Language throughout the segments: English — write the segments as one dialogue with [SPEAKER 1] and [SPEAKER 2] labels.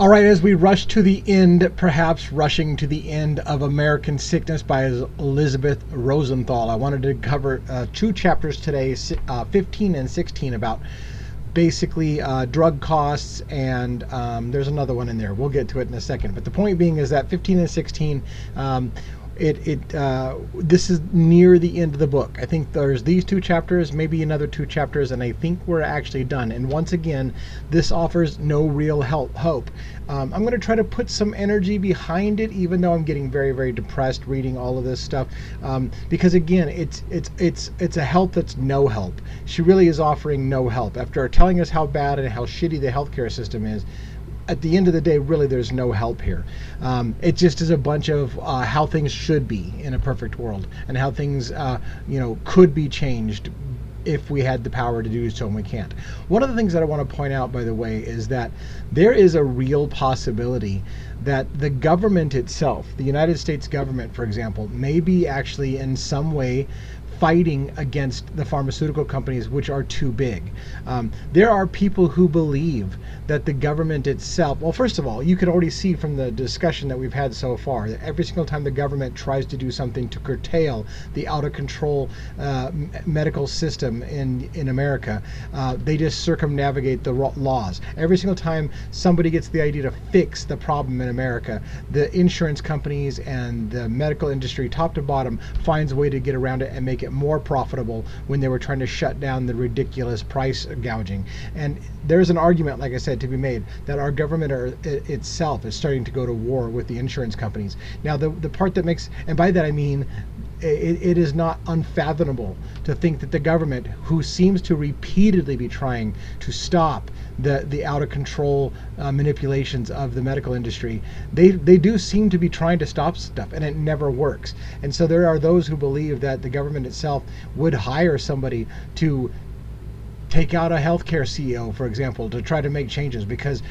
[SPEAKER 1] All right, as we rush to the end, perhaps rushing to the end of American Sickness by Elizabeth Rosenthal, I wanted to cover two chapters today, 15 and 16, about basically drug costs, and there's another one in there. We'll get to it in a second. But the point being is that 15 and 16, this is near the end of the book. I think there's these two chapters, maybe another two chapters, and I think we're actually done. And once again, this offers no real hope. I'm going to try to put some energy behind it, even though I'm getting very, very depressed reading all of this stuff. Because again, it's a help that's no help. She really is offering no help. After telling us how bad and how shitty the healthcare system is, at the end of the day, really, there's no help here. It just is a bunch of how things should be in a perfect world, and how things, could be changed if we had the power to do so, and we can't. One of the things that I want to point out, by the way, is that there is a real possibility that the government itself, the United States government, for example, may be actually in some way fighting against the pharmaceutical companies, which are too big. There are people who believe that the government itself, well, first of all, you can already see from the discussion that we've had so far that every single time the government tries to do something to curtail the out of control medical system in America, they just circumnavigate the laws. Every single time somebody gets the idea to fix the problem in America, the insurance companies and the medical industry, top to bottom, finds a way to get around it and make it more profitable when they were trying to shut down the ridiculous price gouging. And there's an argument, like I said, to be made that our government itself is starting to go to war with the insurance companies. Now, the part that makes, and by that I mean, it is not unfathomable to think that the government, who seems to repeatedly be trying to stop the out of control manipulations of the medical industry, they do seem to be trying to stop stuff, and it never works. And so there are those who believe that the government itself would hire somebody to take out a healthcare CEO, for example, to try to make changes, because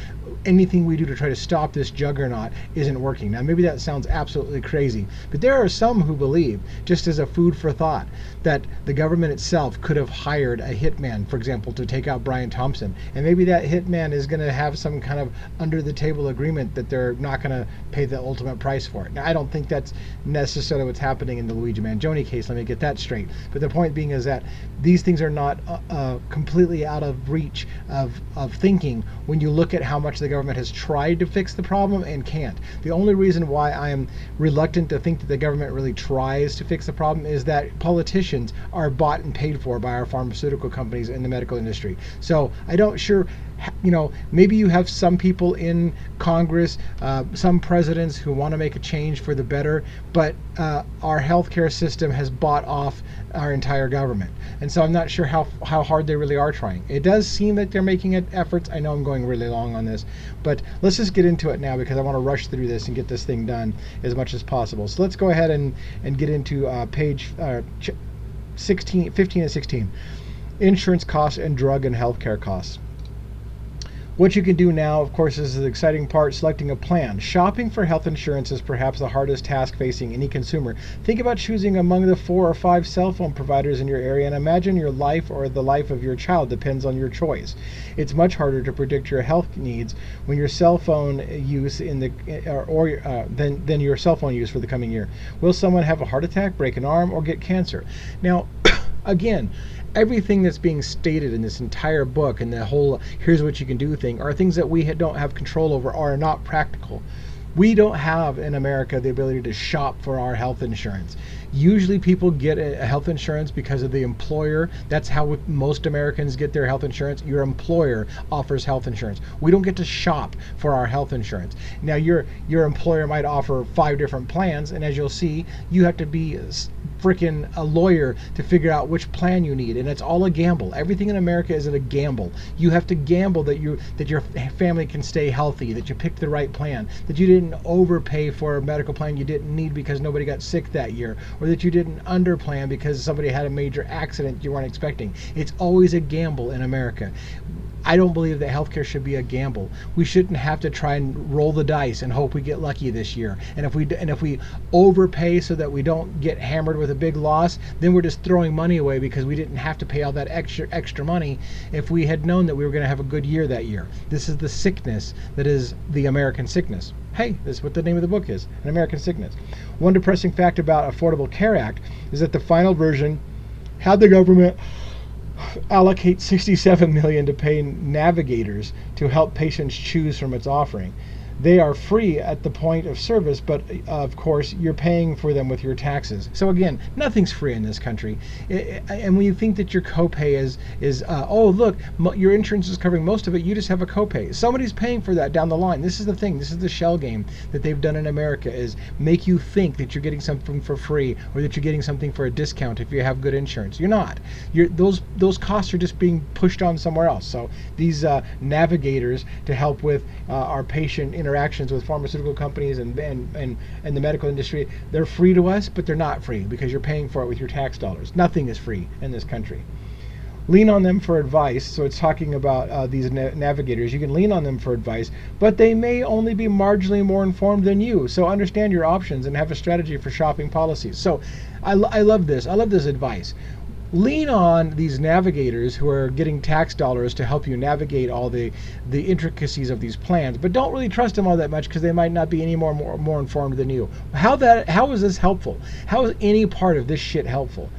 [SPEAKER 1] anything we do to try to stop this juggernaut isn't working. Now, maybe that sounds absolutely crazy, but there are some who believe, just as a food for thought, that the government itself could have hired a hitman, for example, to take out Brian Thompson. And maybe that hitman is going to have some kind of under the table agreement that they're not going to pay the ultimate price for it. Now, I don't think that's necessarily what's happening in the Luigi Mangione case. Let me get that straight. But the point being is that these things are not completely out of reach of thinking when you look at how much the government has tried to fix the problem and can't. The only reason why I am reluctant to think that the government really tries to fix the problem is that politicians are bought and paid for by our pharmaceutical companies in the medical industry. So I don't sure, maybe you have some people in Congress, some presidents who want to make a change for the better, but our healthcare system has bought off our entire government. And so I'm not sure how hard they really are trying. It does seem that they're making efforts. I know I'm going really long on this, but let's just get into it now, because I want to rush through this and get this thing done as much as possible. So let's go ahead and get into page 15 and 16. Insurance costs and drug and healthcare costs. What you can do now, of course, is the exciting part, selecting a plan. Shopping for health insurance is perhaps the hardest task facing any consumer. Think about choosing among the 4 or 5 cell phone providers in your area, and imagine your life or the life of your child depends on your choice. It's much harder to predict your health needs when your cell phone use than your cell phone use for the coming year. Will someone have a heart attack, break an arm, or get cancer? Now, again, everything that's being stated in this entire book and the whole here's what you can do thing are things that we don't have control over, or are not practical. We don't have in America the ability to shop for our health insurance. Usually people get a health insurance because of the employer. That's how most Americans get their health insurance. Your employer offers health insurance. We don't get to shop for our health insurance. Now, your employer might offer 5 different plans, and as you'll see, you have to be freaking a lawyer to figure out which plan you need, and it's all a gamble. Everything in America is a gamble. You have to gamble that your family can stay healthy, that you picked the right plan, that you didn't overpay for a medical plan you didn't need because nobody got sick that year, or that you didn't underplan because somebody had a major accident you weren't expecting. It's always a gamble in America. I don't believe that healthcare should be a gamble. We shouldn't have to try and roll the dice and hope we get lucky this year. And if we overpay so that we don't get hammered with a big loss, then we're just throwing money away because we didn't have to pay all that extra money if we had known that we were going to have a good year that year. This is the sickness that is the American sickness. Hey, that's what the name of the book is, An American Sickness. One depressing fact about Affordable Care Act is that the final version had the government allocate $67 million to pay navigators to help patients choose from its offering. They are free at the point of service, but of course you're paying for them with your taxes. So again, nothing's free in this country. And when you think that your copay is oh look, your insurance is covering most of it, you just have a copay. Somebody's paying for that down the line. This is the thing. This is the shell game that they've done in America, is make you think that you're getting something for free or that you're getting something for a discount if you have good insurance. You're not. Those costs are just being pushed on somewhere else. So these navigators to help with our patient interactions with pharmaceutical companies and the medical industry, they're free to us, but they're not free because you're paying for it with your tax dollars. Nothing is free in this country. Lean on them for advice. So it's talking about these navigators. You can lean on them for advice, but they may only be marginally more informed than you. So understand your options and have a strategy for shopping policies. So I love this. I love this advice. Lean on these navigators who are getting tax dollars to help you navigate all the intricacies of these plans, but don't really trust them all that much because they might not be any more informed than you. How is this helpful? How is any part of this shit helpful?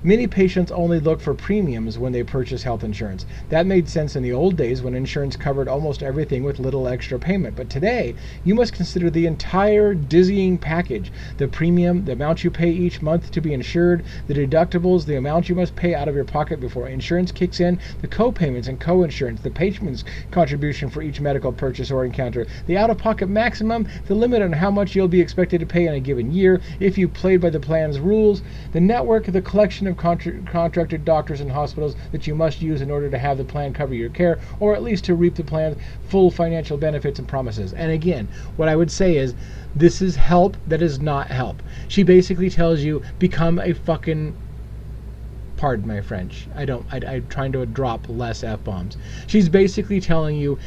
[SPEAKER 1] Many patients only look for premiums when they purchase health insurance. That made sense in the old days when insurance covered almost everything with little extra payment. But today, you must consider the entire dizzying package. The premium, the amount you pay each month to be insured, the deductibles, the amount you must pay out of your pocket before insurance kicks in, the co-payments and co-insurance, the patient's contribution for each medical purchase or encounter, the out-of-pocket maximum, the limit on how much you'll be expected to pay in a given year if you played by the plan's rules, the network, the collection of contracted doctors and hospitals that you must use in order to have the plan cover your care, or at least to reap the plan's full financial benefits and promises. And again, what I would say is, this is help that is not help. She basically tells you, become a fucking, pardon my French, I'm trying to drop less F-bombs. She's basically telling you,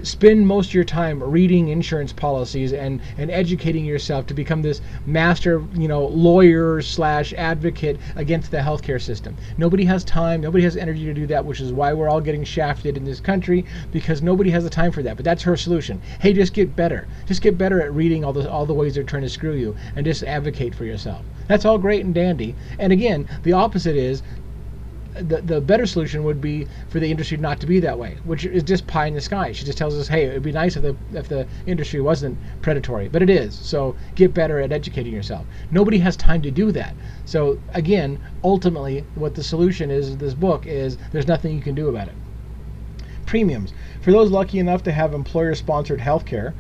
[SPEAKER 1] spend most of your time reading insurance policies and educating yourself to become this master, lawyer / advocate against the healthcare system. Nobody has time, nobody has energy to do that, which is why we're all getting shafted in this country, because nobody has the time for that. But that's her solution. Hey, just get better. Just get better at reading all the ways they're trying to screw you, and just advocate for yourself. That's all great and dandy. And again, the opposite is, the better solution would be for the industry not to be that way, which is just pie in the sky. She just tells us, hey, it'd be nice if the industry wasn't predatory, but it is. So get better at educating yourself. Nobody has time to do that. So again, ultimately, what the solution is in this book is there's nothing you can do about it. Premiums. For those lucky enough to have employer-sponsored healthcare,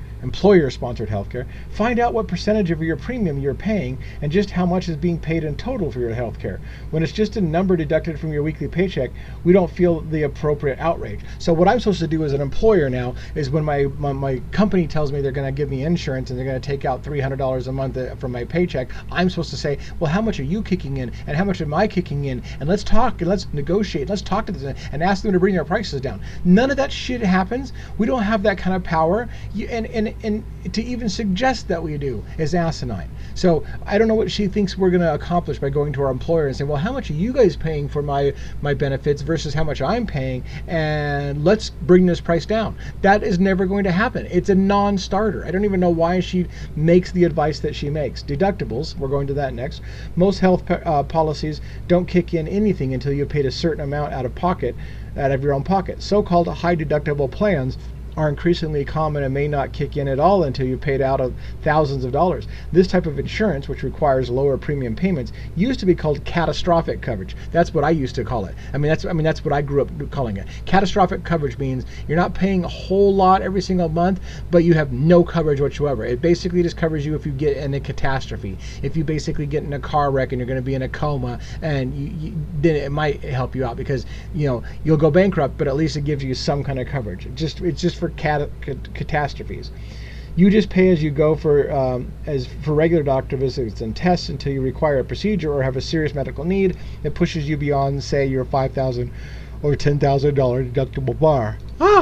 [SPEAKER 1] find out what percentage of your premium you're paying and just how much is being paid in total for your health care. When it's just a number deducted from your weekly paycheck, we don't feel the appropriate outrage. So what I'm supposed to do as an employer now is when my company tells me they're going to give me insurance and they're going to take out $300 a month from my paycheck, I'm supposed to say, well, how much are you kicking in and how much am I kicking in? And let's talk and let's negotiate. Let's talk to them and ask them to bring their prices down. None of that shit happens. We don't have that kind of power. And to even suggest that we do is asinine. So I don't know what she thinks we're going to accomplish by going to our employer and saying, well, how much are you guys paying for my benefits versus how much I'm paying, and let's bring this price down. That is never going to happen. It's a non-starter. I don't even know why she makes the advice that she makes. Deductibles, we're going to that next. Most health policies don't kick in anything until you've paid a certain amount out of your own pocket. So-called high deductible plans are increasingly common and may not kick in at all until you've paid out of thousands of dollars. This type of insurance, which requires lower premium payments, used to be called catastrophic coverage. That's what I used to call it. That's what I grew up calling it. Catastrophic coverage means you're not paying a whole lot every single month, but you have no coverage whatsoever. It basically just covers you if you get in a catastrophe. If you basically get in a car wreck and you're going to be in a coma, and then it might help you out because you'll go bankrupt, but at least it gives you some kind of coverage. It's just for catastrophes. You just pay as you go for regular doctor visits and tests until you require a procedure or have a serious medical need that pushes you beyond, say, your $5,000 or $10,000 deductible bar.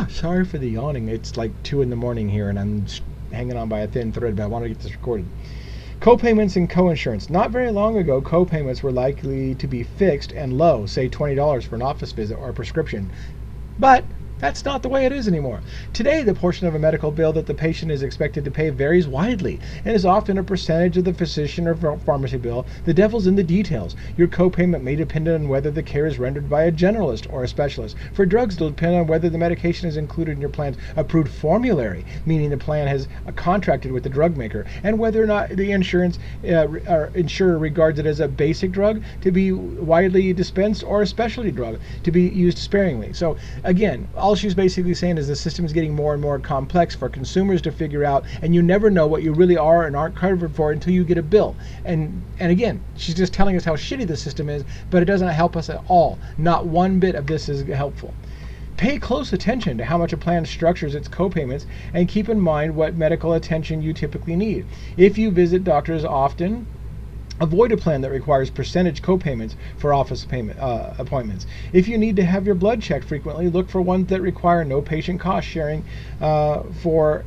[SPEAKER 1] Sorry for the yawning. It's like 2 in the morning here, and I'm hanging on by a thin thread, but I want to get this recorded. Co-payments and co-insurance. Not very long ago, co-payments were likely to be fixed and low, say $20 for an office visit or a prescription. But that's not the way it is anymore. Today, the portion of a medical bill that the patient is expected to pay varies widely and is often a percentage of the physician or pharmacy bill. The devil's in the details. Your copayment may depend on whether the care is rendered by a generalist or a specialist. For drugs, it'll depend on whether the medication is included in your plan's approved formulary, meaning the plan has contracted with the drug maker, and whether or not the insurer regards it as a basic drug to be widely dispensed or a specialty drug to be used sparingly. So again, all she's basically saying is the system is getting more and more complex for consumers to figure out, and you never know what you really are and aren't covered for until you get a bill. And again, she's just telling us how shitty the system is, but it doesn't help us at all. Not one bit of this is helpful. Pay close attention to how much a plan structures its copayments, and keep in mind what medical attention you typically need. If you visit doctors often, avoid a plan that requires percentage copayments for office appointments. If you need to have your blood checked frequently, look for ones that require no patient cost sharing for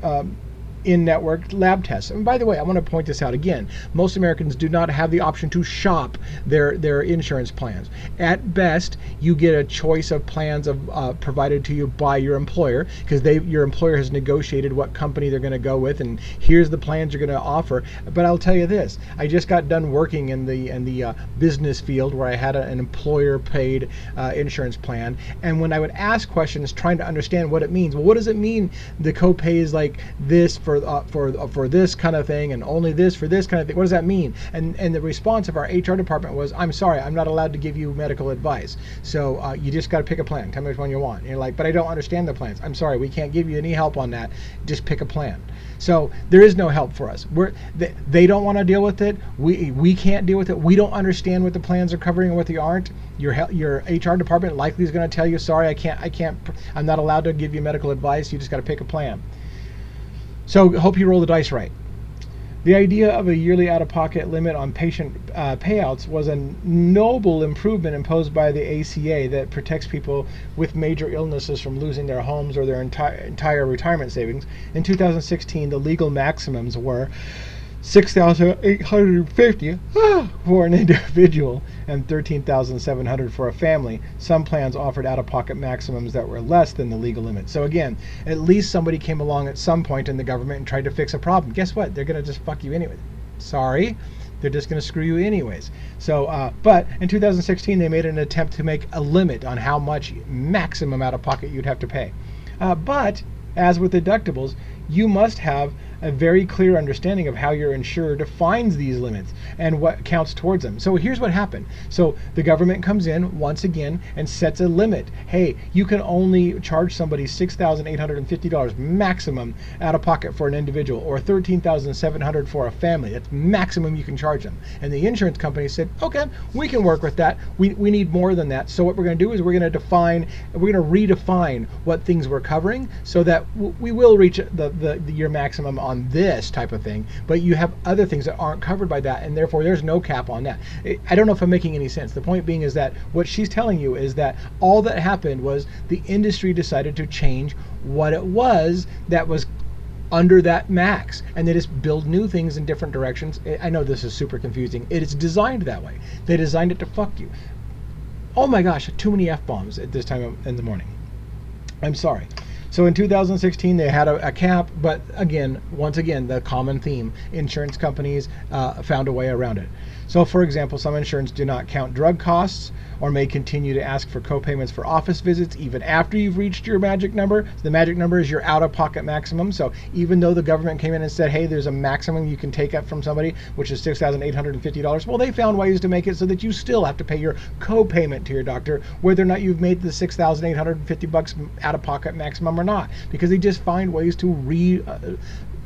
[SPEAKER 1] in-network lab tests. And by the way, I want to point this out again. Most Americans do not have the option to shop their insurance plans. At best, you get a choice of plans provided to you by your employer, because your employer has negotiated what company they're going to go with, and here's the plans you're going to offer. But I'll tell you this: I just got done working in the business field where I had an employer-paid insurance plan, and when I would ask questions trying to understand what it means, well, what does it mean the copay is like this for this kind of thing, and only this for this kind of thing? What does that mean? And the response of our HR department was, I'm sorry, I'm not allowed to give you medical advice. So you just got to pick a plan. Tell me which one you want. And you're like, but I don't understand the plans. I'm sorry, we can't give you any help on that. Just pick a plan. So there is no help for us. They don't want to deal with it. We can't deal with it. We don't understand what the plans are covering and what they aren't. Your HR department likely is going to tell you, sorry, I'm not allowed to give you medical advice. You just got to pick a plan. So hope you roll the dice right. The idea of a yearly out-of-pocket limit on patient payouts was a noble improvement imposed by the ACA that protects people with major illnesses from losing their homes or their entire retirement savings. In 2016, the legal maximums were $6,850 for an individual and $13,700 for a family. Some plans offered out-of-pocket maximums that were less than the legal limit. So again, at least somebody came along at some point in the government and tried to fix a problem. Guess what? They're going to just fuck you anyway. Sorry, they're just going to screw you anyways. So, but in 2016, they made an attempt to make a limit on how much maximum out-of-pocket you'd have to pay. But as with deductibles, you must have a very clear understanding of how your insurer defines these limits and what counts towards them. So here's what happened. So the government comes in once again and sets a limit. Hey, you can only charge somebody $6,850 maximum out of pocket for an individual, or $13,700 for a family. That's maximum you can charge them. And the insurance company said, okay, we can work with that. We need more than that. So what we're going to do is we're going to redefine what things we're covering so that we will reach your maximum on this type of thing, but you have other things that aren't covered by that, and therefore there's no cap on that. I don't know if I'm making any sense. The point being is that what she's telling you is that all that happened was the industry decided to change what it was that was under that max, and they just build new things in different directions. I know this is super confusing. It is designed that way. They designed it to fuck you. Oh my gosh, too many F-bombs at this time in the morning. I'm sorry. So in 2016, they had a cap, but once again, the common theme, insurance companies found a way around it. So for example, some insurance do not count drug costs or may continue to ask for co-payments for office visits even after you've reached your magic number. The magic number is your out-of-pocket maximum. So even though the government came in and said, hey, there's a maximum you can take up from somebody, which is $6,850, well, they found ways to make it so that you still have to pay your co-payment to your doctor, whether or not you've made the $6,850 out-of-pocket maximum or not, because they just find ways to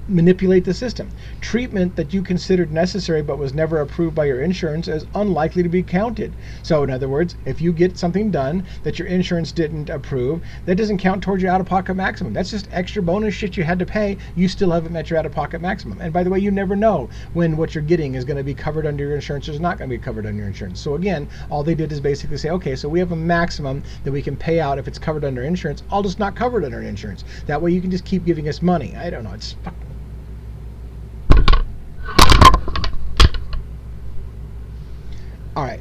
[SPEAKER 1] manipulate the system. Treatment that you considered necessary but was never approved by your insurance is unlikely to be counted. So in other words, if you get something done that your insurance didn't approve, that doesn't count towards your out-of-pocket maximum. That's just extra bonus shit you had to pay. You still haven't met your out-of-pocket maximum. And by the way, you never know when what you're getting is going to be covered under your insurance or is not going to be covered under your insurance. So again, all they did is basically say, okay, so we have a maximum that we can pay out if it's covered under insurance. I'll just not cover it under insurance. That way you can just keep giving us money. I don't know. It's fucking... All right.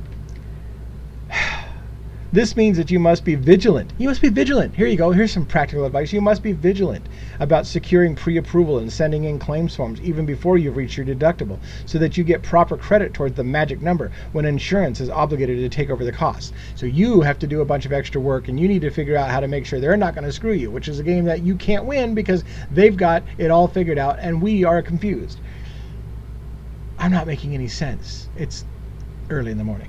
[SPEAKER 1] This means that you must be vigilant. You must be vigilant. Here you go. Here's some practical advice. You must be vigilant about securing pre-approval and sending in claims forms even before you've reached your deductible so that you get proper credit towards the magic number when insurance is obligated to take over the costs. So you have to do a bunch of extra work, and you need to figure out how to make sure they're not going to screw you, which is a game that you can't win because they've got it all figured out and we are confused. I'm not making any sense. It's early in the morning.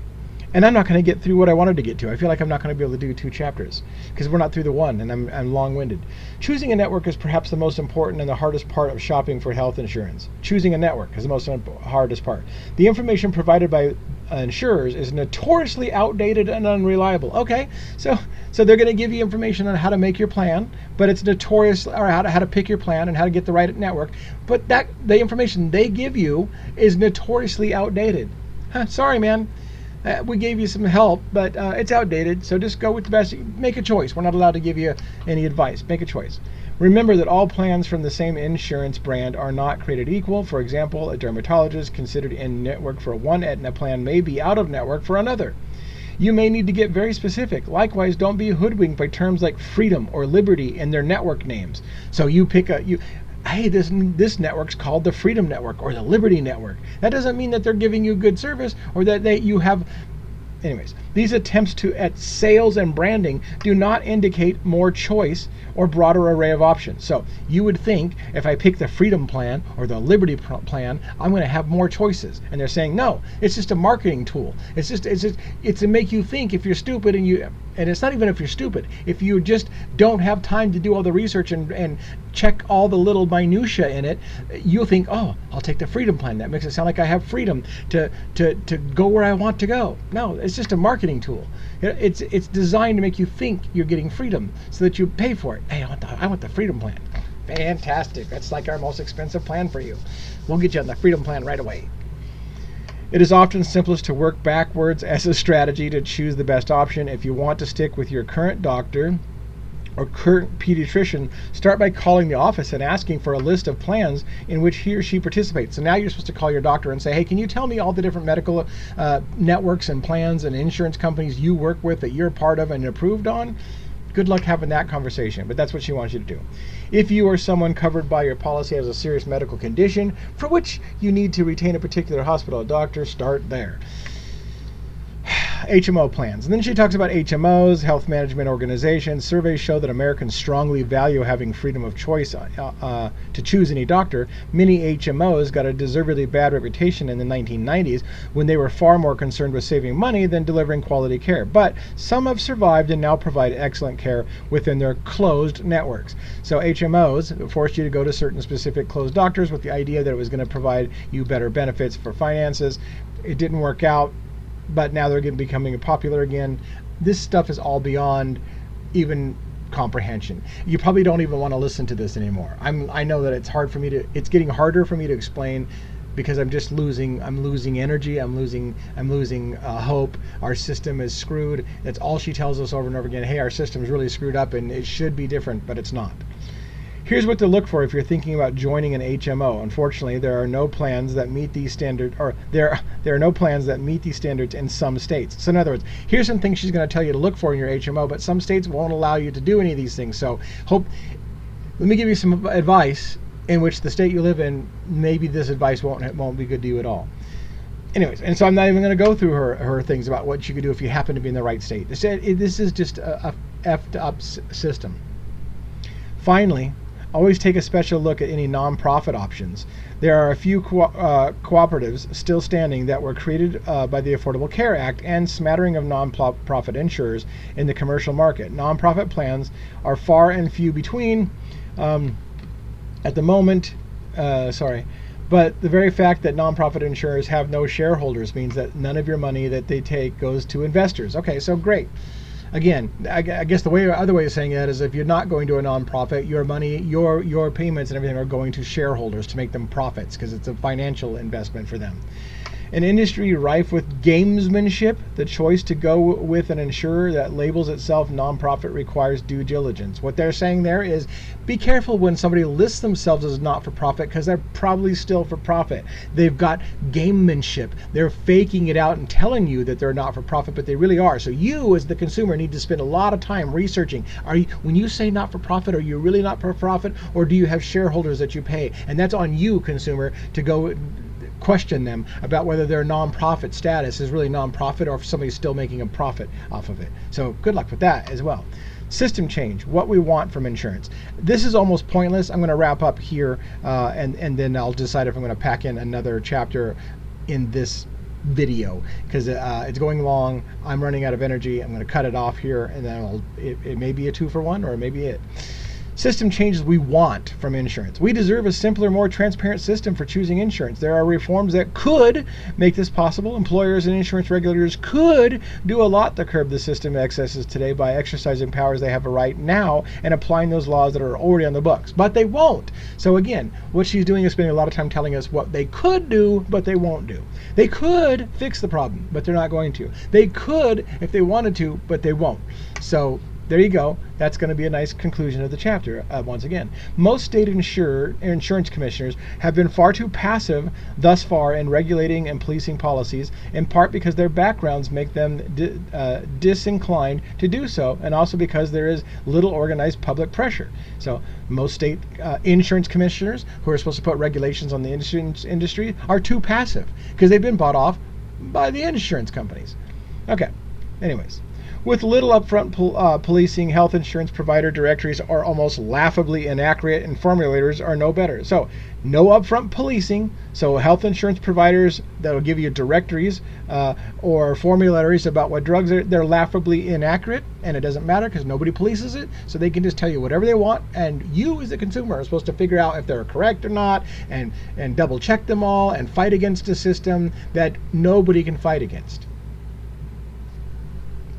[SPEAKER 1] And I'm not going to get through what I wanted to get to. I feel like I'm not going to be able to do 2 chapters because we're not through the one, and I'm long-winded. Choosing a network is perhaps the most important and the hardest part of shopping for health insurance. Choosing a network is the most hardest part. The information provided by insurers is notoriously outdated and unreliable. Okay, so they're going to give you information on how to make your plan, but it's notorious, or how to pick your plan and how to get the right network. But the information they give you is notoriously outdated. Sorry, man. We gave you some help, but it's outdated, so just go with the best. Make a choice. We're not allowed to give you any advice. Make a choice. Remember that all plans from the same insurance brand are not created equal. For example, a dermatologist considered in-network for one Aetna plan may be out-of-network for another. You may need to get very specific. Likewise, don't be hoodwinked by terms like freedom or liberty in their network names. So you pick hey, this network's called the Freedom Network or the Liberty Network. That doesn't mean that they're giving you good service or that you have... Anyways, these attempts at sales and branding do not indicate more choice or broader array of options. So you would think if I pick the Freedom plan or the Liberty plan, I'm going to have more choices. And they're saying, no, it's just a marketing tool. It's to make you think if you're stupid and it's not even if you're stupid. If you just don't have time to do all the research and check all the little minutia in it, you'll think, oh, I'll take the Freedom plan. That makes it sound like I have freedom to go where I want to go. No, it's just a marketing tool. It's designed to make you think you're getting freedom so that you pay for it. Hey, I want the Freedom plan. Fantastic. That's like our most expensive plan for you. We'll get you on the Freedom plan right away. It is often simplest to work backwards as a strategy to choose the best option. If you want to stick with your current doctor or current pediatrician, start by calling the office and asking for a list of plans in which he or she participates. So now you're supposed to call your doctor and say, hey, can you tell me all the different medical networks and plans and insurance companies you work with that you're part of and approved on? Good luck having that conversation, but that's what she wants you to do. If you or someone covered by your policy has a serious medical condition for which you need to retain a particular hospital or doctor, start there. HMO plans. And then she talks about HMOs, health management organizations. Surveys show that Americans strongly value having freedom of choice to choose any doctor. Many HMOs got a deservedly bad reputation in the 1990s when they were far more concerned with saving money than delivering quality care. But some have survived and now provide excellent care within their closed networks. So HMOs forced you to go to certain specific closed doctors with the idea that it was going to provide you better benefits for finances. It didn't work out, but now they're becoming popular again. This stuff is all beyond even comprehension. You probably don't even want to listen to this anymore. I know that it's getting harder for me to explain because I'm losing energy. I'm losing hope. Our system is screwed. That's all she tells us over and over again. Hey, our system's really screwed up and it should be different, but it's not. Here's what to look for if you're thinking about joining an HMO. Unfortunately, there are no plans that meet these standards, or there are no plans that meet these standards in some states. So in other words, here's some things she's going to tell you to look for in your HMO, but some states won't allow you to do any of these things. So let me give you some advice in which the state you live in, maybe this advice won't be good to you at all. Anyways, and so I'm not even going to go through her things about what you could do if you happen to be in the right state. This is just a effed up system. Finally, always take a special look at any nonprofit options. There are a few cooperatives still standing that were created by the Affordable Care Act and smattering of nonprofit insurers in the commercial market. Nonprofit plans are far and few between. At the moment, But the very fact that nonprofit insurers have no shareholders means that none of your money that they take goes to investors. Okay, so great. Again, I guess the other way of saying that is if you're not going to a nonprofit, your money, your payments and everything are going to shareholders to make them profits because it's a financial investment for them. An industry rife with gamesmanship, the choice to go with an insurer that labels itself nonprofit requires due diligence. What they're saying there is be careful when somebody lists themselves as not-for-profit because they're probably still for profit. They've got gamemanship. They're faking it out and telling you that they're not-for-profit, but they really are. So you, as the consumer, need to spend a lot of time researching. When you say not-for-profit, are you really not-for-profit, or do you have shareholders that you pay? And that's on you, consumer, to go question them about whether their nonprofit status is really nonprofit or if somebody's still making a profit off of it. So good luck with that as well. System change, what we want from insurance. This is almost pointless. I'm going to wrap up here and then I'll decide if I'm going to pack in another chapter in this video because it's going long. I'm running out of energy. I'm going to cut it off here and then it may be a 2-for-1 or it may be it. System changes we want from insurance. We deserve a simpler, more transparent system for choosing insurance. There are reforms that could make this possible. Employers and insurance regulators could do a lot to curb the system excesses today by exercising powers they have a right now and applying those laws that are already on the books. But they won't. So again, what she's doing is spending a lot of time telling us what they could do, but they won't do. They could fix the problem, but they're not going to. They could if they wanted to, but they won't. So there you go. That's going to be a nice conclusion of the chapter once again. Most state insurance commissioners have been far too passive thus far in regulating and policing policies, in part because their backgrounds make them disinclined to do so, and also because there is little organized public pressure. So most state insurance commissioners who are supposed to put regulations on the insurance industry are too passive because they've been bought off by the insurance companies. Okay, anyways. With little upfront policing, health insurance provider directories are almost laughably inaccurate and formulators are no better. So no upfront policing. So health insurance providers that will give you directories or formularies about what drugs are, they're laughably inaccurate, and it doesn't matter because nobody polices it. So they can just tell you whatever they want, and you as a consumer are supposed to figure out if they're correct or not and double check them all and fight against a system that nobody can fight against.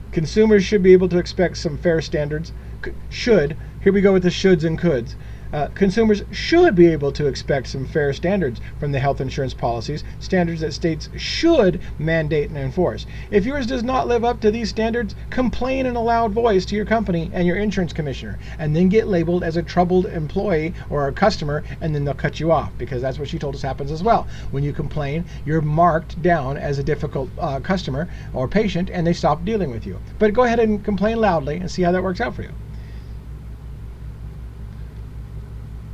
[SPEAKER 1] Consumers should be able to expect some fair standards. Here we go with the shoulds and coulds. Consumers should be able to expect some fair standards from the health insurance policies, standards that states should mandate and enforce. If yours does not live up to these standards, complain in a loud voice to your company and your insurance commissioner, and then get labeled as a troubled employee or a customer, and then they'll cut you off, because that's what she told us happens as well. When you complain, you're marked down as a difficult customer or patient, and they stop dealing with you. But go ahead and complain loudly and see how that works out for you.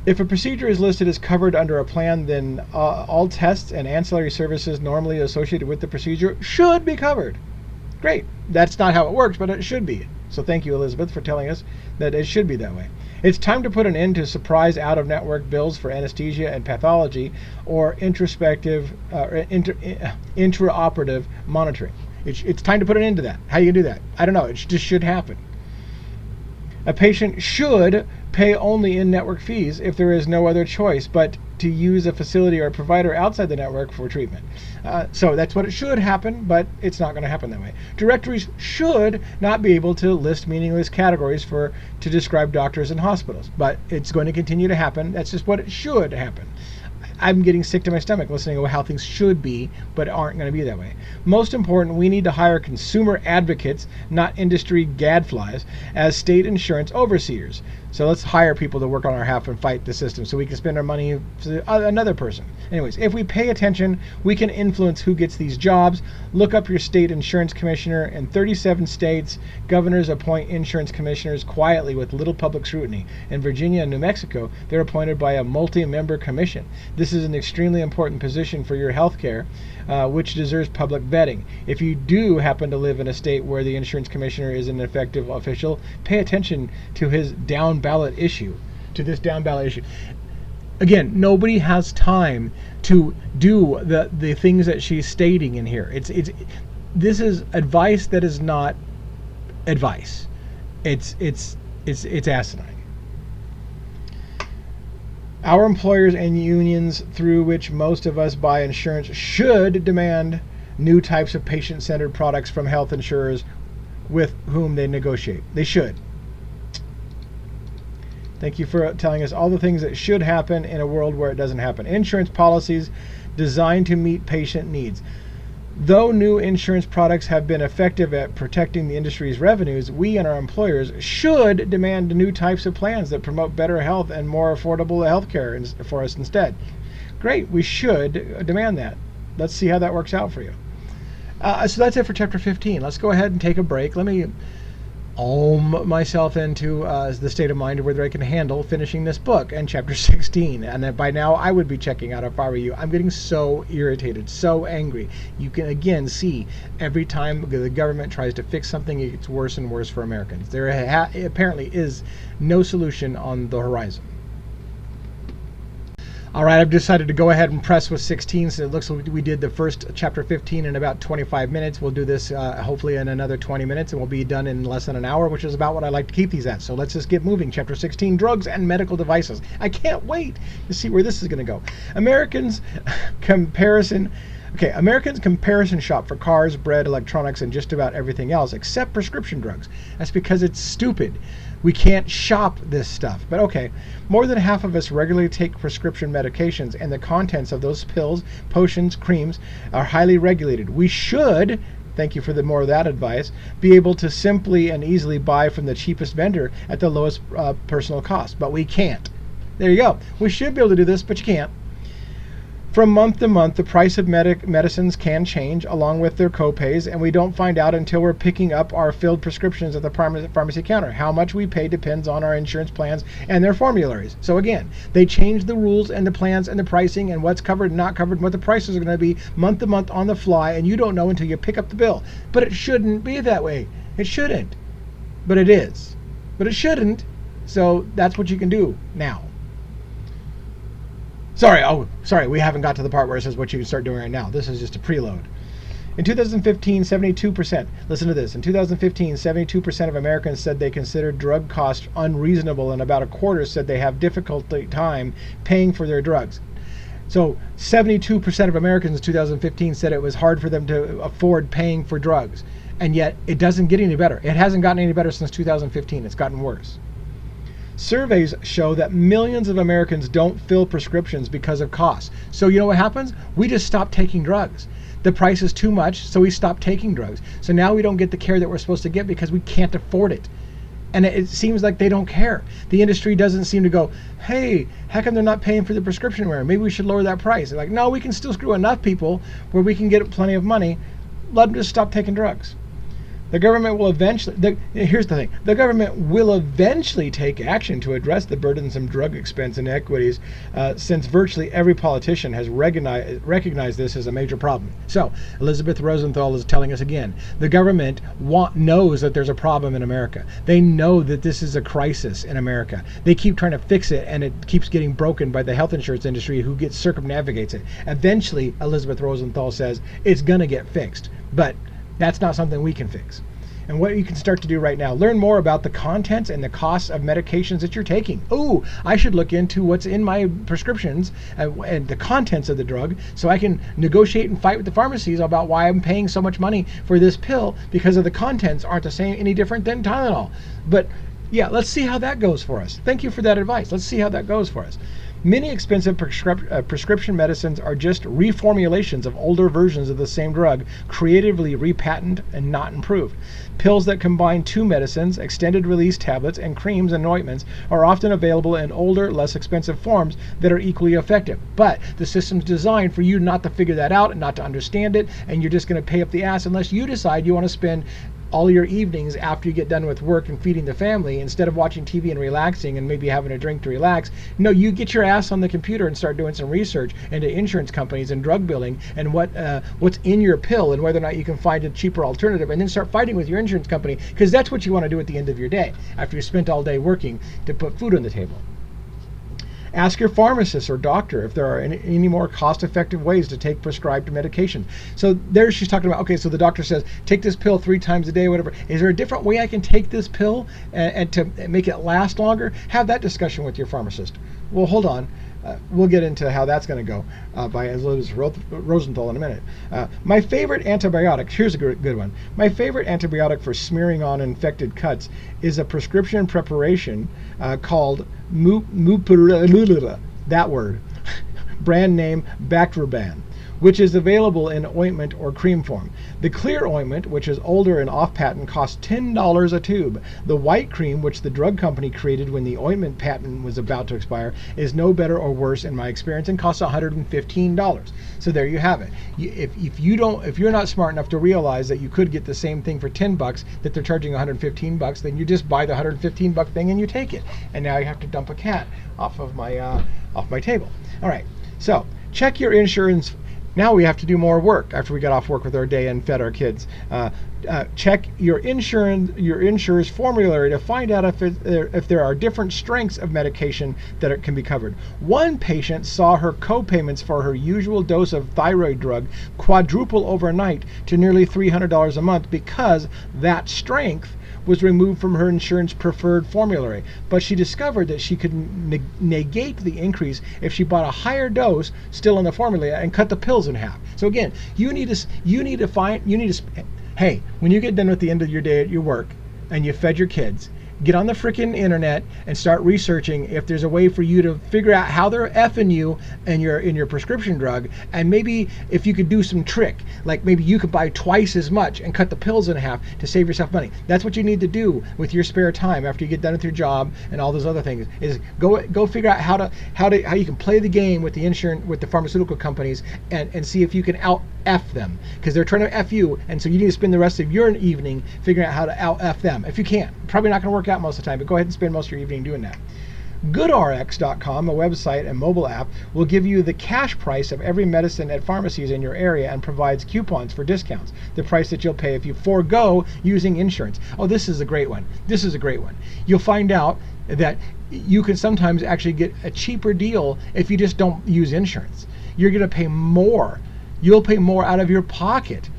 [SPEAKER 1] If a procedure is listed as covered under a plan, then all tests and ancillary services normally associated with the procedure should be covered. Great. That's not how it works, but it should be. So thank you, Elizabeth, for telling us that it should be that way. It's time to put an end to surprise out-of-network bills for anesthesia and pathology or intraoperative monitoring. It's time to put an end to that. How do you do that? I don't know. It just should happen. A patient should pay only in-network fees if there is no other choice but to use a facility or a provider outside the network for treatment. So that's what it should happen, but it's not going to happen that way. Directories should not be able to list meaningless categories to describe doctors and hospitals, but it's going to continue to happen. That's just what it should happen. I'm getting sick to my stomach listening to how things should be, but aren't going to be that way. Most important, we need to hire consumer advocates, not industry gadflies, as state insurance overseers. So let's hire people to work on our behalf and fight the system so we can spend our money to another person. Anyways, if we pay attention, we can influence who gets these jobs. Look up your state insurance commissioner. In 37 states, governors appoint insurance commissioners quietly with little public scrutiny. In Virginia and New Mexico, they're appointed by a multi-member commission. This is an extremely important position for your health care, which deserves public vetting. If you do happen to live in a state where the insurance commissioner is an effective official, pay attention to this down ballot issue. Again, nobody has time to do the things that she's stating in here. This is advice that is not advice. It's asinine. Our employers and unions through which most of us buy insurance should demand new types of patient-centered products from health insurers with whom they negotiate. They should. Thank you for telling us all the things that should happen in a world where it doesn't happen. Insurance policies designed to meet patient needs. Though new insurance products have been effective at protecting the industry's revenues, we and our employers should demand new types of plans that promote better health and more affordable health care for us instead. Great, we should demand that. Let's see how that works out for you. So that's it for chapter 15. Let's go ahead and take a break. Let me myself into the state of mind whether I can handle finishing this book and chapter 16. And then by now I would be checking out if I were you. I'm getting so irritated, so angry. You can again see every time the government tries to fix something, it gets worse and worse for Americans. There apparently is no solution on the horizon. All right, I've decided to go ahead and press with 16, so it looks like we did the first chapter 15 in about 25 minutes. We'll do this hopefully in another 20 minutes, and we'll be done in less than an hour, which is about what I like to keep these at. So let's just get moving. Chapter 16, drugs and medical devices. I can't wait to see where this is going to go. Americans comparison shop for cars, bread, electronics, and just about everything else except prescription drugs. That's because it's stupid. We can't shop this stuff. But okay, more than half of us regularly take prescription medications, and the contents of those pills, potions, creams are highly regulated. We should, thank you for more of that advice, be able to simply and easily buy from the cheapest vendor at the lowest personal cost. But we can't. There you go. We should be able to do this, but you can't. From month to month, the price of medicines can change along with their copays, and we don't find out until we're picking up our filled prescriptions at the pharmacy counter. How much we pay depends on our insurance plans and their formularies. So again, they change the rules and the plans and the pricing and what's covered and not covered and what the prices are going to be month to month on the fly, and you don't know until you pick up the bill. But it shouldn't be that way. It shouldn't. But it is. But it shouldn't. So that's what you can do now. Sorry, we haven't got to the part where it says what you can start doing right now. This is just a preload. In 2015, 72%, listen to this, in 2015, 72% of Americans said they considered drug costs unreasonable, and about a quarter said they have difficulty time paying for their drugs. So 72% of Americans in 2015 said it was hard for them to afford paying for drugs. And yet it doesn't get any better. It hasn't gotten any better since 2015. It's gotten worse. Surveys show that millions of Americans don't fill prescriptions because of costs. So you know what happens? We just stop taking drugs. The price is too much, so we stop taking drugs. So now we don't get the care that we're supposed to get because we can't afford it. And it seems like they don't care. The industry doesn't seem to go, hey, how come they're not paying for the prescription wear? Maybe we should lower that price. They're like, no, we can still screw enough people where we can get plenty of money. Let them just stop taking drugs. The government will eventually, here's the thing, the government will eventually take action to address the burdensome drug expense inequities since virtually every politician has recognized this as a major problem. So, Elizabeth Rosenthal is telling us again, the government knows that there's a problem in America. They know that this is a crisis in America. They keep trying to fix it, and it keeps getting broken by the health insurance industry who circumnavigates it. Eventually, Elizabeth Rosenthal says, it's going to get fixed. But that's not something we can fix. And what you can start to do right now, learn more about the contents and the costs of medications that you're taking. Oh, I should look into what's in my prescriptions and the contents of the drug so I can negotiate and fight with the pharmacies about why I'm paying so much money for this pill because of the contents aren't the same, any different than Tylenol. But yeah, let's see how that goes for us. Thank you for that advice. Let's see how that goes for us. Many expensive prescription medicines are just reformulations of older versions of the same drug, creatively repatented and not improved. Pills that combine two medicines, extended release tablets, and creams and ointments are often available in older, less expensive forms that are equally effective. But the system's designed for you not to figure that out and not to understand it, and you're just going to pay up the ass unless you decide you want to spend all your evenings after you get done with work and feeding the family, instead of watching TV and relaxing and maybe having a drink to relax. No, you get your ass on the computer and start doing some research into insurance companies and drug billing and what's in your pill and whether or not you can find a cheaper alternative, and then start fighting with your insurance company, because that's what you want to do at the end of your day after you spent all day working to put food on the table. Ask your pharmacist or doctor if there are any more cost-effective ways to take prescribed medication. So there she's talking about, okay, so the doctor says, take this pill 3 times a day, whatever. Is there a different way I can take this pill and to make it last longer? Have that discussion with your pharmacist. Well, hold on. we'll get into how that's going to go by Elizabeth Rosenthal in a minute. My favorite antibiotic, here's a good one. My favorite antibiotic for smearing on infected cuts is a prescription preparation called that word, brand name Bactroban, which is available in ointment or cream form. The clear ointment, which is older and off patent, costs $10 a tube. The white cream, which the drug company created when the ointment patent was about to expire, is no better or worse in my experience and costs $115. So there you have it. If you're not smart enough to realize that you could get the same thing for $10 that they're charging $115, then you just buy the $115 thing and you take it. And now you have to dump a cat off my table. All right. So check your insurance. Now we have to do more work after we got off work with our day and fed our kids. Check your insurer's formulary to find out if there are different strengths of medication that can be covered. One patient saw her co-payments for her usual dose of thyroid drug quadruple overnight to nearly $300 a month because that strength was removed from her insurance preferred formulary. But she discovered that she could negate the increase if she bought a higher dose still in the formula and cut the pills in half. So again, hey, when you get done with the end of your day at your work and you fed your kids, get on the freaking internet and start researching if there's a way for you to figure out how they're effing you and in your prescription drug, and maybe if you could do some trick, like maybe you could buy twice as much and cut the pills in half to save yourself money. That's what you need to do with your spare time after you get done with your job and all those other things, is go figure out how you can play the game with the pharmaceutical companies and see if you can out F them, because they're trying to F you, and so you need to spend the rest of your evening figuring out how to out F them. If you can't, probably not going to work out most of the time, but go ahead and spend most of your evening doing that. GoodRx.com, a website and mobile app, will give you the cash price of every medicine at pharmacies in your area and provides coupons for discounts, the price that you'll pay if you forego using insurance. Oh, this is a great one. You'll find out that you can sometimes actually get a cheaper deal if you just don't use insurance. You're going to pay more. You'll pay more out of your pocket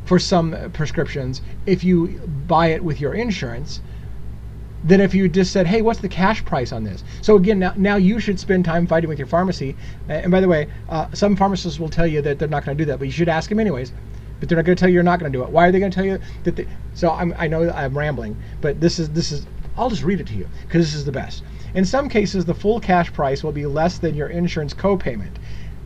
[SPEAKER 1] for some prescriptions if you buy it with your insurance than if you just said, hey, what's the cash price on this? So again, now you should spend time fighting with your pharmacy. And by the way, some pharmacists will tell you that they're not going to do that, but you should ask them anyways. But they're not going to tell you you're not going to do it. Why are they going to tell you that? So I know I'm rambling, but this is. I'll just read it to you because this is the best. In some cases, the full cash price will be less than your insurance co-payment.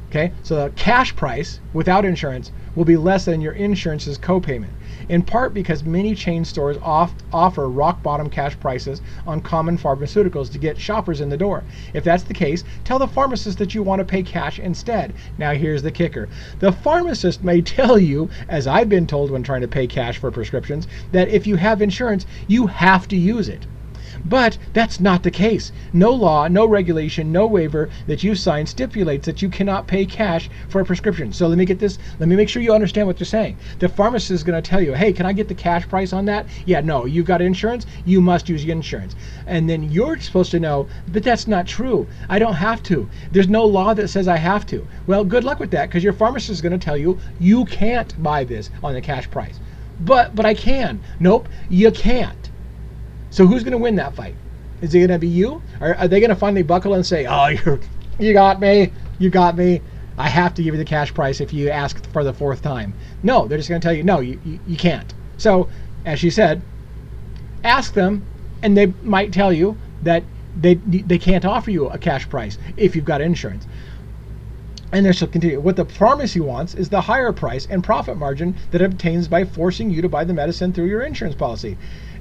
[SPEAKER 1] Okay, so the cash price without insurance will be less than your insurance's co-payment, in part because many chain stores offer rock bottom cash prices on common pharmaceuticals to get shoppers in the door. If that's the case, tell the pharmacist that you want to pay cash instead. Now here's the kicker. The pharmacist may tell you, as I've been told when trying to pay cash for prescriptions, that if you have insurance, you have to use it. But that's not the case. No law, no regulation, no waiver that you sign stipulates that you cannot pay cash for a prescription. So let me make sure you understand what they're saying. The pharmacist is going to tell you, hey, can I get the cash price on that? Yeah, no, you've got insurance, you must use your insurance. And then you're supposed to know, but that's not true. I don't have to. There's no law that says I have to. Well, good luck with that, because your pharmacist is going to tell you, you can't buy this on the cash price. But I can. Nope, you can't. So who's going to win that fight? Is it going to be you? Or are they going to finally buckle and say, oh, you got me. I have to give you the cash price if you ask for the fourth time. No, they're just going to tell you, no, you can't. So, as she said, ask them, and they might tell you that they can't offer you a cash price if you've got insurance. And then she'll continue. What the pharmacy wants is the higher price and profit margin that it obtains by forcing you to buy the medicine through your insurance policy.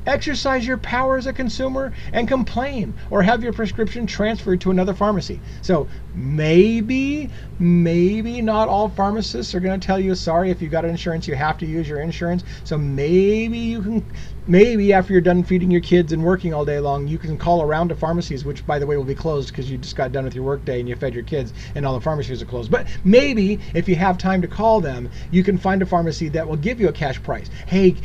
[SPEAKER 1] Exercise your power as a consumer and complain, or have your prescription transferred to another pharmacy. So maybe not all pharmacists are going to tell you, sorry, if you've got insurance, you have to use your insurance. So maybe after you're done feeding your kids and working all day long, you can call around to pharmacies, which by the way will be closed because you just got done with your work day and you fed your kids and all the pharmacies are closed. But maybe if you have time to call them, you can find a pharmacy that will give you a cash price. Hey,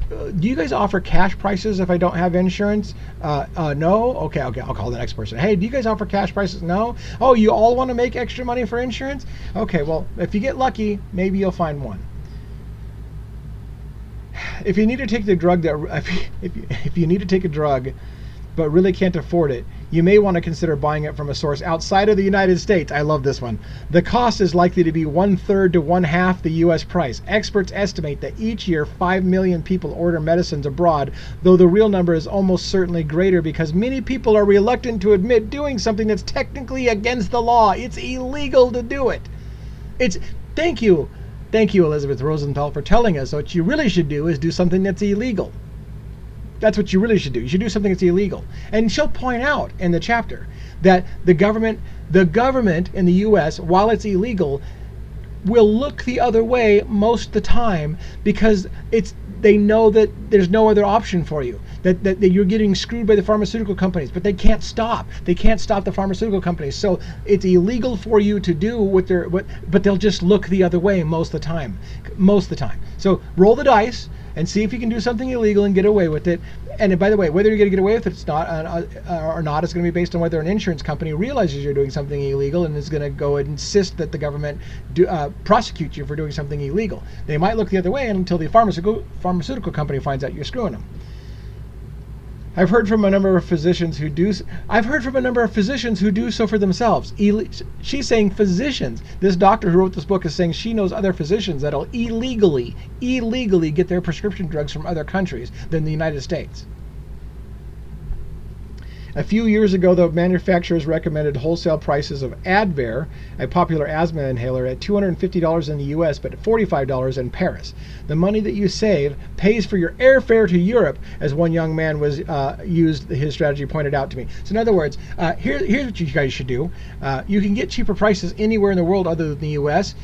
[SPEAKER 1] do you guys offer cash prices if I don't have insurance? No? Okay, I'll call the next person. Hey, do you guys offer cash prices? No? Oh, you all want to make extra money for insurance? Okay, well, if you get lucky, maybe you'll find one. If you need to take the drug if you need to take a drug but really can't afford it, you may want to consider buying it from a source outside of the United States. I love this one. The cost is likely to be 1/3 to 1/2 the U.S. price. Experts estimate that each year 5 million people order medicines abroad, though the real number is almost certainly greater because many people are reluctant to admit doing something that's technically against the law. It's illegal to do it. Thank you, Elizabeth Rosenthal, for telling us what you really should do is do something that's illegal. That's what you really should do. You should do something that's illegal. And she'll point out in the chapter that the government in the U.S., while it's illegal, will look the other way most of the time because they know that there's no other option for you. That you're getting screwed by the pharmaceutical companies, but they can't stop. They can't stop the pharmaceutical companies. So it's illegal for you to do but they'll just look the other way most of the time. Most of the time. So roll the dice and see if you can do something illegal and get away with it. And by the way, whether you're going to get away with it or not is going to be based on whether an insurance company realizes you're doing something illegal and is going to go and insist that the government prosecute you for doing something illegal. They might look the other way until the pharmaceutical company finds out you're screwing them. I've heard from a number of physicians who do so for themselves. She's saying physicians. This doctor who wrote this book is saying she knows other physicians that'll illegally get their prescription drugs from other countries than the United States. A few years ago, the manufacturers recommended wholesale prices of Advair, a popular asthma inhaler, at $250 in the US, but at $45 in Paris. The money that you save pays for your airfare to Europe, as one young man used his strategy pointed out to me. So in other words, here's what you guys should do. You can get cheaper prices anywhere in the world other than the US.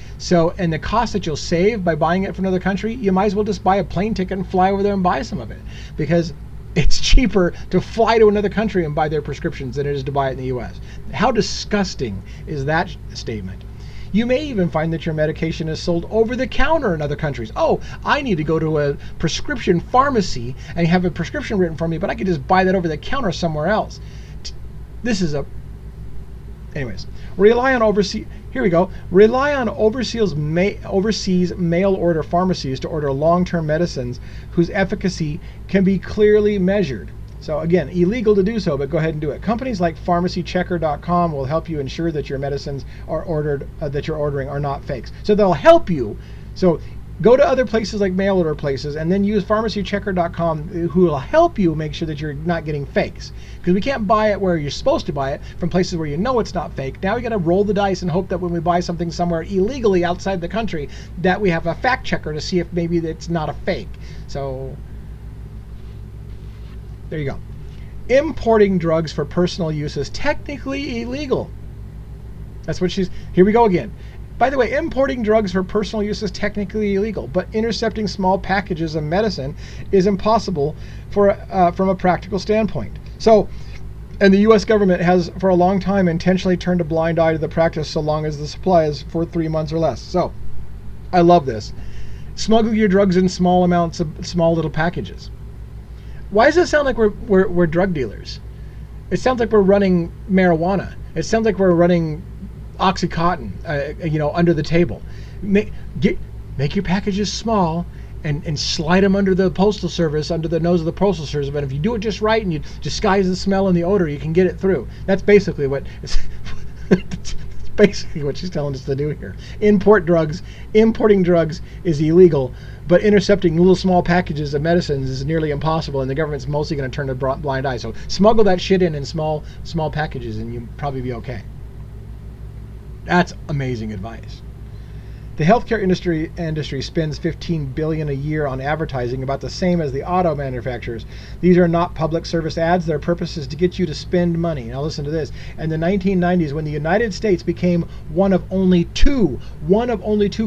[SPEAKER 1] And the cost that you'll save by buying it from another country, you might as well just buy a plane ticket and fly over there and buy some of it. Because it's cheaper to fly to another country and buy their prescriptions than it is to buy it in the U.S. How disgusting is that statement? You may even find that your medication is sold over the counter in other countries. Oh, I need to go to a prescription pharmacy and have a prescription written for me, but I could just buy that over the counter somewhere else. Anyways, rely on overseas mail order pharmacies to order long-term medicines whose efficacy can be clearly measured. So again, illegal to do so, but go ahead and do it. Companies like pharmacychecker.com will help you ensure that your medicines that you're ordering are not fakes. So they'll help you. So go to other places like mail order places and then use pharmacychecker.com, who will help you make sure that you're not getting fakes. Because we can't buy it where you're supposed to buy it from places where you know it's not fake. Now we got to roll the dice and hope that when we buy something somewhere illegally outside the country that we have a fact checker to see if maybe it's not a fake. So there you go. Importing drugs for personal use is technically illegal. That's what here we go again. By the way, importing drugs for personal use is technically illegal, but intercepting small packages of medicine is impossible from a practical standpoint. And the U.S. government has for a long time intentionally turned a blind eye to the practice so long as the supply is for 3 months or less. So, I love this. Smuggle your drugs in small amounts of small little packages. Why does it sound like we're drug dealers? It sounds like we're running marijuana. It sounds like we're running Oxycontin, under the table. Make your packages small and slide them under the postal service, under the nose of the postal service. But if you do it just right and you disguise the smell and the odor, you can get it through. That's basically what she's telling us to do here. Importing drugs is illegal, but intercepting little small packages of medicines is nearly impossible, and the government's mostly going to turn a blind eye. So smuggle that shit in small packages, and you'll probably be okay. That's amazing advice. The healthcare industry spends $15 billion a year on advertising, about the same as the auto manufacturers. These are not public service ads. Their purpose is to get you to spend money. Now listen to this. In the 1990s, when the United States became one of only two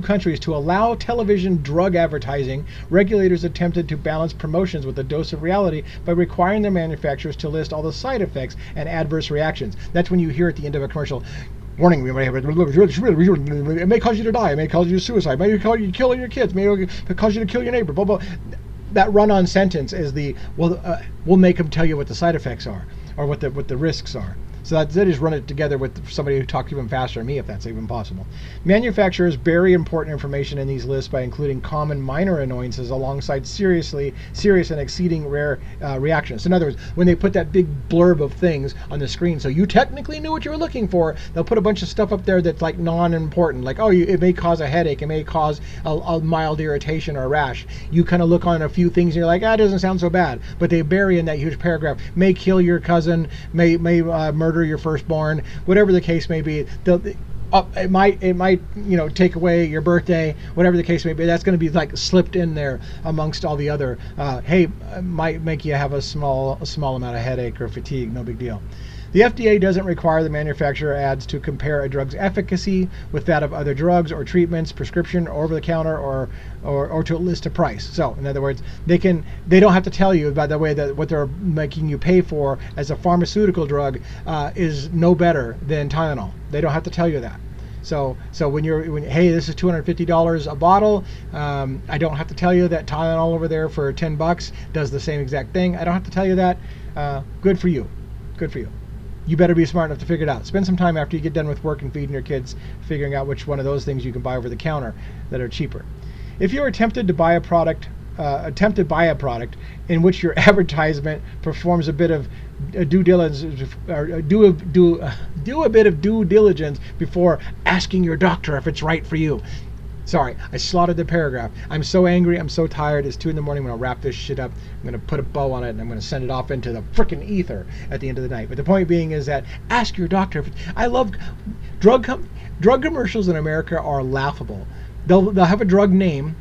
[SPEAKER 1] countries to allow television drug advertising, regulators attempted to balance promotions with a dose of reality by requiring their manufacturers to list all the side effects and adverse reactions. That's when you hear at the end of a commercial, warning, it may cause you to die, it may cause you to suicide, it may cause you to kill your kids, it may cause you to kill your neighbor, blah, blah. That run-on sentence is we'll make them tell you what the side effects are, or what the risks are. So they just run it together with somebody who talks even faster than me, if that's even possible. Manufacturers bury important information in these lists by including common minor annoyances alongside serious and exceeding rare reactions. In other words, when they put that big blurb of things on the screen, so you technically knew what you were looking for, they'll put a bunch of stuff up there that's like non-important, like, oh, it may cause a headache, it may cause a mild irritation or a rash. You kind of look on a few things and you're like, it doesn't sound so bad, but they bury in that huge paragraph, may kill your cousin, may murder your firstborn, whatever the case may be. It might take away your birthday, whatever the case may be. That's going to be like slipped in there amongst all the other. Might make you have a small amount of headache or fatigue. No big deal. The FDA doesn't require the manufacturer ads to compare a drug's efficacy with that of other drugs or treatments, prescription, over the counter, or to list a price. So, in other words, they don't have to tell you, by the way, that what they're making you pay for as a pharmaceutical drug is no better than Tylenol. They don't have to tell you that. So hey, this is $250 a bottle. I don't have to tell you that Tylenol over there for $10 does the same exact thing. I don't have to tell you that. Good for you. Good for you. You better be smart enough to figure it out. Spend some time after you get done with work and feeding your kids figuring out which one of those things you can buy over the counter that are cheaper. If you are tempted to buy a product in which your advertisement performs a bit of due diligence, or do a bit of due diligence before asking your doctor if it's right for you. Sorry, I slaughtered the paragraph. I'm so angry. I'm so tired. It's 2 a.m. I'm going to wrap this shit up. I'm going to put a bow on it, and I'm going to send it off into the frickin' ether at the end of the night. But the point being is that ask your doctor. I love drug commercials in America are laughable. They'll have a drug name.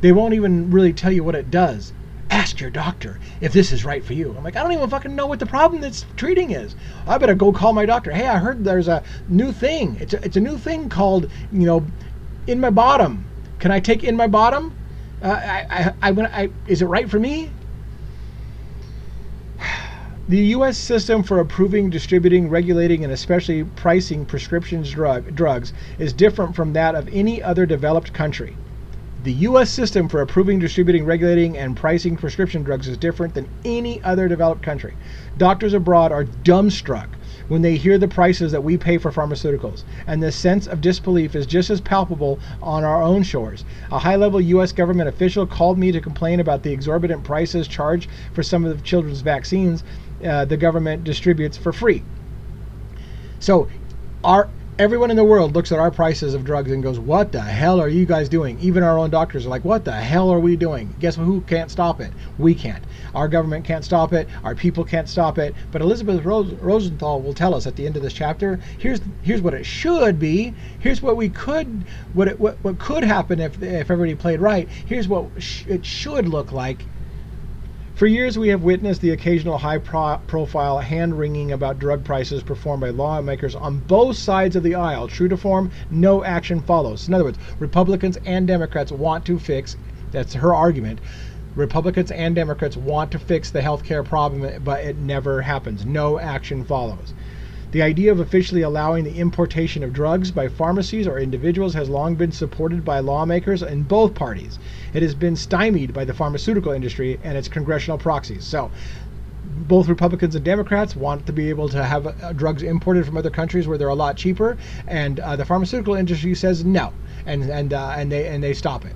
[SPEAKER 1] They won't even really tell you what it does. Ask your doctor if this is right for you. I'm like, I don't even fucking know what the problem that's treating is. I better go call my doctor. Hey, I heard there's a new thing. It's a new thing called, in my bottom. Can I take in my bottom? Is it right for me? The U.S. system for approving, distributing, regulating, and especially pricing prescription drugs is different from that of any other developed country. The U.S. system for approving, distributing, regulating, and pricing prescription drugs is different than any other developed country. Doctors abroad are dumbstruck when they hear the prices that we pay for pharmaceuticals, and the sense of disbelief is just as palpable on our own shores. A high-level U.S. government official called me to complain about the exorbitant prices charged for some of the children's vaccines the government distributes for free. So, everyone in the world looks at our prices of drugs and goes, what the hell are you guys doing? Even our own doctors are like, what the hell are we doing? Guess who can't stop it? We can't. Our government can't stop it. Our people can't stop it. But Elizabeth Rosenthal will tell us at the end of this chapter, here's what it should be. Here's what what could happen if everybody played right. Here's what it should look like. For years, we have witnessed the occasional high-profile hand-wringing about drug prices performed by lawmakers on both sides of the aisle. True to form, no action follows. In other words, Republicans and Democrats want to fix, that's her argument, Republicans and Democrats want to fix the healthcare problem, but it never happens. No action follows. The idea of officially allowing the importation of drugs by pharmacies or individuals has long been supported by lawmakers in both parties. It has been stymied by the pharmaceutical industry and its congressional proxies. So, both Republicans and Democrats want to be able to have drugs imported from other countries where they're a lot cheaper, and the pharmaceutical industry says no, and they stop it.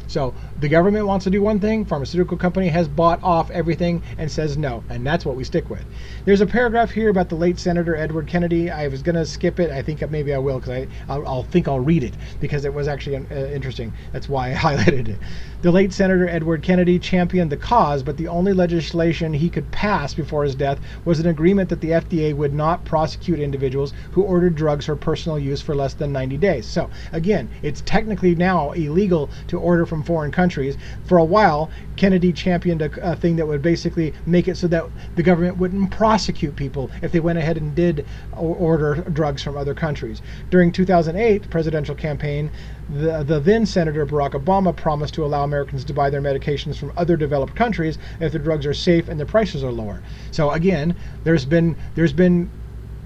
[SPEAKER 1] So the government wants to do one thing, pharmaceutical company has bought off everything and says no, and that's what we stick with. There's a paragraph here about the late Senator Edward Kennedy. I was going to skip it. I think maybe I will because I'll read it because it was actually interesting. That's why I highlighted it. The late Senator Edward Kennedy championed the cause, but the only legislation he could pass before his death was an agreement that the FDA would not prosecute individuals who ordered drugs for personal use for less than 90 days. So again, it's technically now illegal to order from foreign countries. For a while, Kennedy championed a thing that would basically make it so that the government wouldn't prosecute people if they went ahead and did order drugs from other countries. During 2008 presidential campaign, the then Senator Barack Obama promised to allow Americans to buy their medications from other developed countries if the drugs are safe and the prices are lower. So again, there's been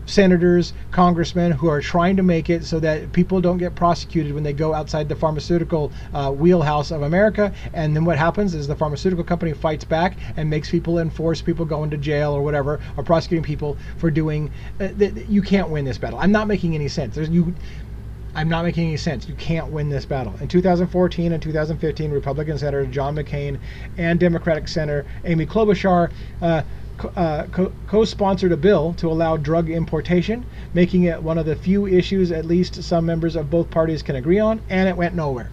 [SPEAKER 1] senators, congressmen who are trying to make it so that people don't get prosecuted when they go outside the pharmaceutical wheelhouse of America. And then what happens is the pharmaceutical company fights back and makes people enforce people going to jail or whatever, or prosecuting people for doing. You can't win this battle. I'm not making any sense. I'm not making any sense. You can't win this battle. In 2014 and 2015, Republican Senator John McCain and Democratic Senator Amy Klobuchar co-sponsored a bill to allow drug importation, making it one of the few issues at least some members of both parties can agree on, and it went nowhere.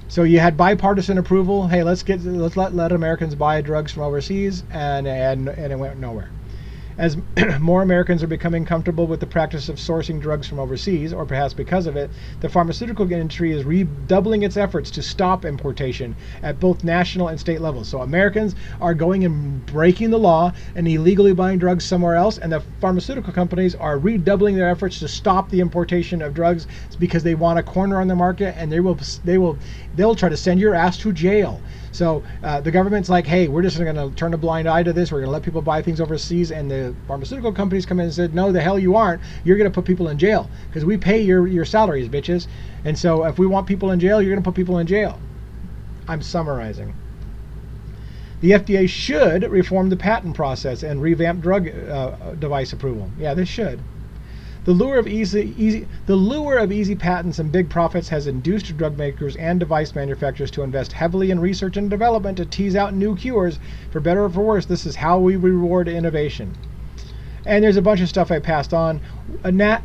[SPEAKER 1] So you had bipartisan approval. Hey, let's let Americans buy drugs from overseas, and it went nowhere. As more Americans are becoming comfortable with the practice of sourcing drugs from overseas, or perhaps because of it, the pharmaceutical industry is redoubling its efforts to stop importation at both national and state levels. So Americans are going and breaking the law and illegally buying drugs somewhere else, and the pharmaceutical companies are redoubling their efforts to stop the importation of drugs because they want a corner on the market, and they'll try to send your ass to jail. So the government's like, hey, we're just going to turn a blind eye to this. We're going to let people buy things overseas. And the pharmaceutical companies come in and said, no, the hell you aren't. You're going to put people in jail because we pay your salaries, bitches. And so if we want people in jail, you're going to put people in jail. I'm summarizing. The FDA should reform the patent process and revamp drug device approval. Yeah, this should. The lure of easy patents and big profits has induced drug makers and device manufacturers to invest heavily in research and development to tease out new cures. For better or for worse, this is how we reward innovation. And there's a bunch of stuff I passed on.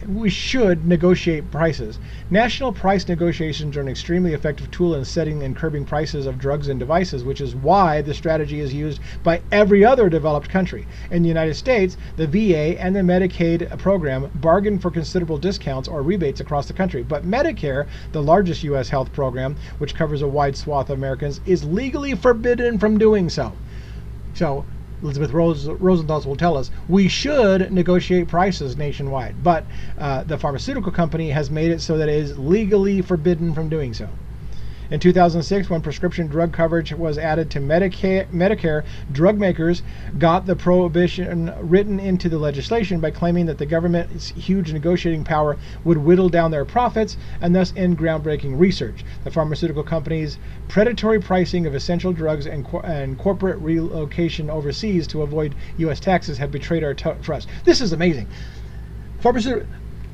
[SPEAKER 1] We should negotiate prices. National price negotiations are an extremely effective tool in setting and curbing prices of drugs and devices, which is why the strategy is used by every other developed country. In the United States, the VA and the Medicaid program bargain for considerable discounts or rebates across the country. But Medicare, the largest U.S. health program, which covers a wide swath of Americans, is legally forbidden from doing so. So Elizabeth Rosenthal will tell us we should negotiate prices nationwide, but the pharmaceutical company has made it so that it is legally forbidden from doing so. In 2006, when prescription drug coverage was added to Medicare, drug makers got the prohibition written into the legislation by claiming that the government's huge negotiating power would whittle down their profits and thus end groundbreaking research. The pharmaceutical companies' predatory pricing of essential drugs and corporate relocation overseas to avoid U.S. taxes have betrayed our trust. This is amazing.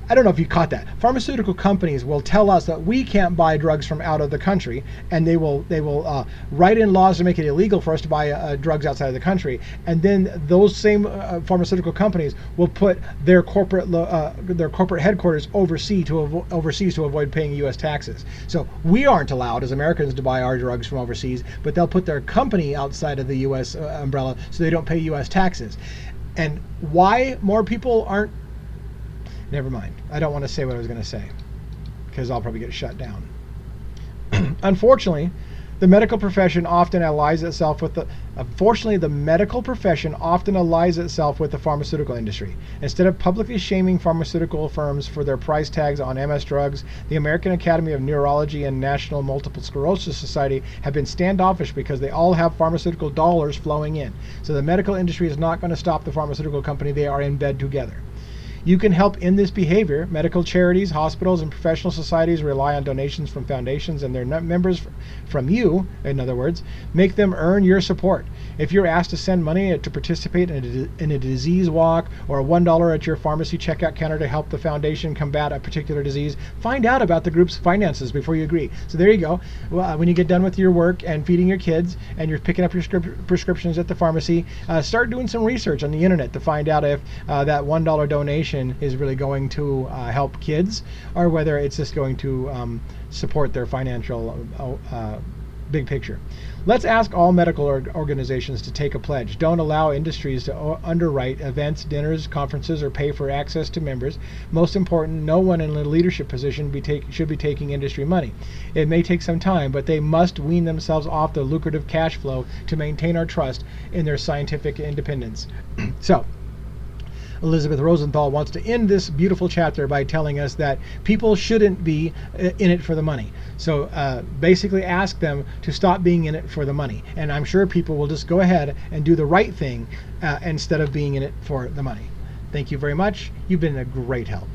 [SPEAKER 1] I don't know if you caught that. Pharmaceutical companies will tell us that we can't buy drugs from out of the country, and they will write in laws to make it illegal for us to buy drugs outside of the country. And then those same pharmaceutical companies will put their corporate headquarters overseas to avoid paying U.S. taxes. So we aren't allowed as Americans to buy our drugs from overseas, but they'll put their company outside of the U.S. umbrella so they don't pay U.S. taxes. And why more people aren't? Never mind. I don't want to say what I was going to say because I'll probably get shut down. Unfortunately, the medical profession often allies itself with the pharmaceutical industry. Instead of publicly shaming pharmaceutical firms for their price tags on MS drugs, the American Academy of Neurology and National Multiple Sclerosis Society have been standoffish because they all have pharmaceutical dollars flowing in. So the medical industry is not going to stop the pharmaceutical company. They are in bed together. You can help in this behavior. Medical charities, hospitals, and professional societies rely on donations from foundations and their members from you, in other words, make them earn your support. If you're asked to send money to participate in a disease walk or $1 at your pharmacy checkout counter to help the foundation combat a particular disease, find out about the group's finances before you agree. So there you go. Well, when you get done with your work and feeding your kids and you're picking up your prescriptions at the pharmacy, start doing some research on the internet to find out if that $1 donation is really going to help kids or whether it's just going to support their financial big picture. Let's ask all medical organizations to take a pledge. Don't allow industries to underwrite events, dinners, conferences, or pay for access to members. Most important, no one in a leadership position should be taking industry money. It may take some time, but they must wean themselves off the lucrative cash flow to maintain our trust in their scientific independence. So, Elizabeth Rosenthal wants to end this beautiful chapter by telling us that people shouldn't be in it for the money. So basically ask them to stop being in it for the money. And I'm sure people will just go ahead and do the right thing instead of being in it for the money. Thank you very much. You've been a great help.